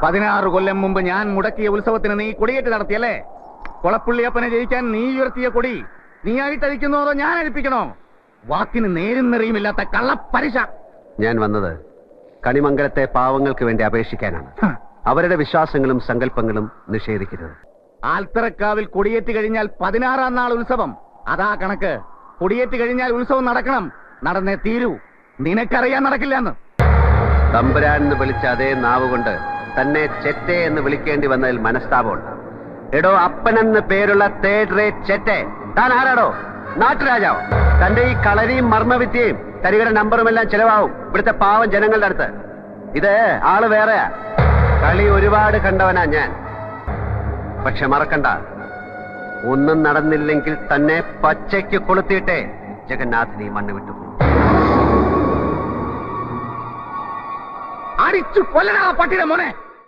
16 കൊല്ലം മുമ്പ് ഞാൻ മുടക്കിയ ഉത്സവത്തിന് നീ കൊടിയേറ്റ് നടത്തിയല്ലേ? കൊളപ്പുള്ളിയപ്പനെ ജയിക്കാൻ നീ ഉയർത്തിയ കൊടി നീയായിട്ട് അഴിക്കുന്നോ അതോ ഞാൻ അഴിപ്പിക്കണോ? വാക്കിന് നേരും നെറിയുമില്ലാത്ത കള്ളപ്പരിശ. ഞാൻ വന്നത് കണിമംഗലത്തെ പാവങ്ങൾക്ക് വേണ്ടി അപേക്ഷിക്കാനാണ്. അവരുടെ വിശ്വാസങ്ങളും സങ്കല്പങ്ങളും നിഷേധിക്കരുത്. ആൽത്തറക്കാവിൽ കൊടിയേറ്റ് കഴിഞ്ഞാൽ 16-ാം നാൾ ഉത്സവം. അതാ കണക്ക്. കൊടിയേറ്റ് കഴിഞ്ഞാൽ ഉത്സവം നടക്കണം. നടന്നേ തീരൂ. നിനക്കറിയാൻ നടക്കില്ലെന്ന്. തമ്പുരാൻ എന്ന് വിളിച്ച അതേ നാവ് കൊണ്ട് തന്നെ ചെറ്റെ എന്ന് വിളിക്കേണ്ടി വന്നതിൽ മനസ്താപമുണ്ട്. എടോ, അപ്പനെന്ന് പേരുള്ള തേർഡ് റേറ്റ് ചെറ്റെ. താൻ ആരാടോ? നാട്ടുരാജാവോ? തന്റെ ഈ കളരിയും മർമ്മവിദ്യയും തരികട നമ്പറുമെല്ലാം ചെലവാവും ഇവിടുത്തെ പാവം ജനങ്ങളുടെ അടുത്ത്. ഇത് ആള് വേറെയാ. കളി ഒരുപാട് കണ്ടവനാ ഞാൻ. പക്ഷെ മറക്കണ്ട, ഒന്നും നടന്നില്ലെങ്കിൽ തന്നെ പച്ചയ്ക്ക് കൊളുത്തിയിട്ടേ ജഗന്നാഥിനി മണ്ണ് വിട്ടുപോകും. അടിച്ചു കൊല്ലണ പട്ടിയുടെ മോനെ.